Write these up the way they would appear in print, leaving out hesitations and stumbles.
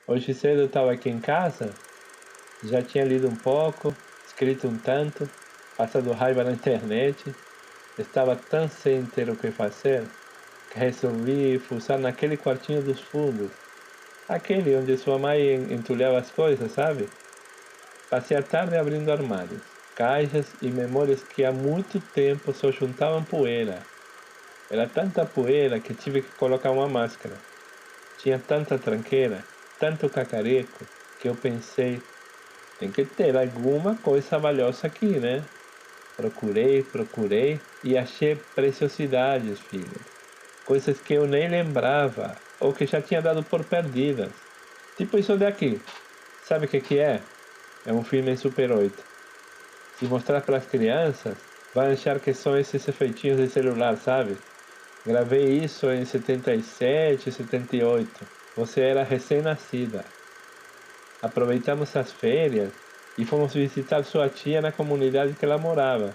Hoje cedo eu estava aqui em casa, já tinha lido um pouco, escrito um tanto, passado raiva na internet. Estava tão sem ter o que fazer que resolvi fuçar naquele quartinho dos fundos, aquele onde sua mãe entulhava as coisas, sabe? Passei a tarde abrindo armários, caixas e memórias que há muito tempo só juntavam poeira. Era tanta poeira que tive que colocar uma máscara. Tinha tanta tranqueira, tanto cacareco, que eu pensei, tem que ter alguma coisa valiosa aqui, né? Procurei e achei preciosidades, filho. Coisas que eu nem lembrava ou que já tinha dado por perdidas. Tipo isso daqui. Sabe o que é? É um filme em Super 8. Se mostrar para as crianças, vai achar que são esses efeitinhos de celular, sabe? Gravei isso em 77, 78. Você era recém-nascida. Aproveitamos as férias e fomos visitar sua tia na comunidade que ela morava,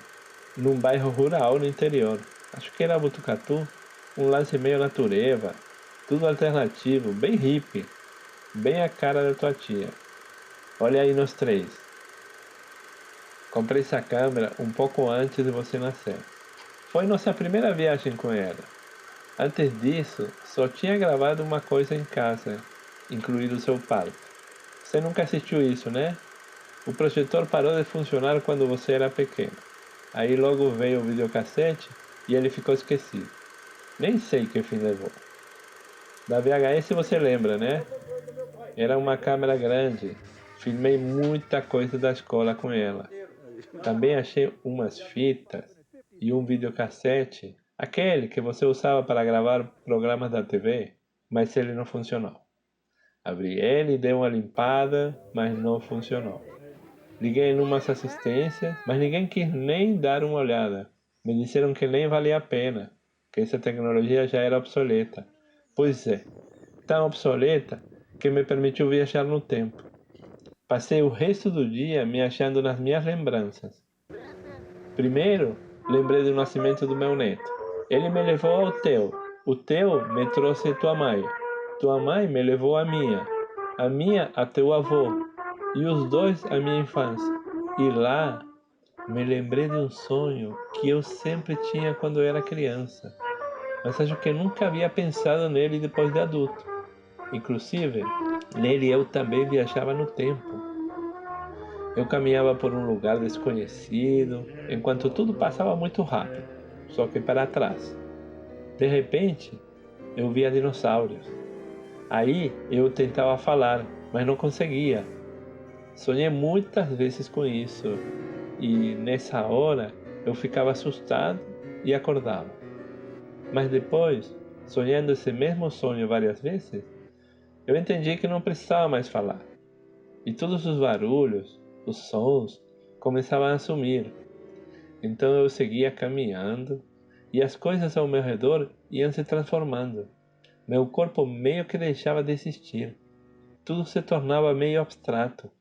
num bairro rural no interior. Acho que era Botucatu, um lance meio natureba, tudo alternativo, bem hippie, bem a cara da tua tia. Olha aí nós três. Comprei essa câmera um pouco antes de você nascer. Foi nossa primeira viagem com ela. Antes disso, só tinha gravado uma coisa em casa, incluído o seu parto. Você nunca assistiu isso, né? O projetor parou de funcionar quando você era pequeno. Aí logo veio o videocassete e ele ficou esquecido. Nem sei que fim levou. Da VHS você lembra, né? Era uma câmera grande. Filmei muita coisa da escola com ela. Também achei umas fitas e um videocassete, aquele que você usava para gravar programas da TV, mas ele não funcionou. Abri ele, dei uma limpada, mas não funcionou. Liguei em umas assistências, mas ninguém quis nem dar uma olhada. Me disseram que nem valia a pena, que essa tecnologia já era obsoleta. Pois é, tão obsoleta que me permitiu viajar no tempo. Passei o resto do dia me achando nas minhas lembranças. Primeiro, lembrei do nascimento do meu neto. Ele me levou ao teu. O teu me trouxe tua mãe. Tua mãe me levou à minha. A minha a teu avô. E os dois à minha infância. E lá me lembrei de um sonho que eu sempre tinha quando eu era criança. Mas acho que nunca havia pensado nele depois de adulto. Inclusive, nele eu também viajava no tempo. Eu caminhava por um lugar desconhecido, enquanto tudo passava muito rápido, só que para trás. De repente, eu via dinossauros. Aí eu tentava falar, mas não conseguia. Sonhei muitas vezes com isso, e nessa hora eu ficava assustado e acordava. Mas depois, sonhando esse mesmo sonho várias vezes, eu entendi que não precisava mais falar. E todos os barulhos, os sons, começavam a sumir. Então eu seguia caminhando e as coisas ao meu redor iam se transformando. Meu corpo meio que deixava de existir. Tudo se tornava meio abstrato.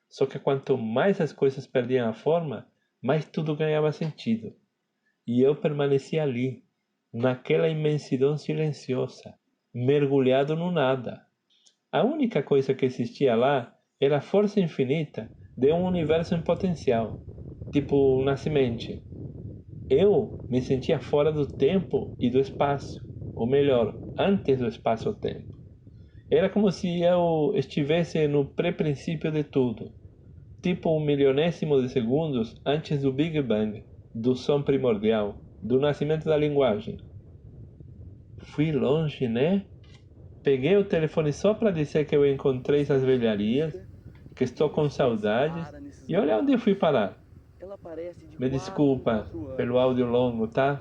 Só que quanto mais as coisas perdiam a forma, mais tudo ganhava sentido. E eu permanecia ali, naquela imensidão silenciosa, mergulhado no nada. A única coisa que existia lá era a força infinita de um universo em potencial, tipo uma semente. Eu me sentia fora do tempo e do espaço, ou melhor, antes do espaço-tempo. Era como se eu estivesse no pré-princípio de tudo, tipo um milionésimo de segundos antes do Big Bang, do som primordial, do nascimento da linguagem. Fui longe, né? Peguei o telefone só para dizer que eu encontrei essas velharias, que estou com saudades, e olha onde eu fui parar. Me desculpa pelo áudio longo, tá?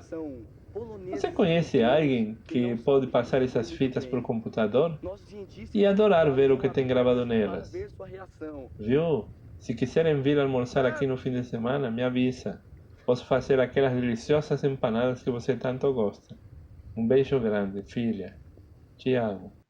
Você conhece alguém que pode passar essas fitas por computador? E adorar ver o que tem gravado nelas. Viu? Se quiserem vir almoçar aqui no fim de semana, me avisa. Posso fazer aquelas deliciosas empanadas que você tanto gosta. Um beijo grande, filha. Te amo.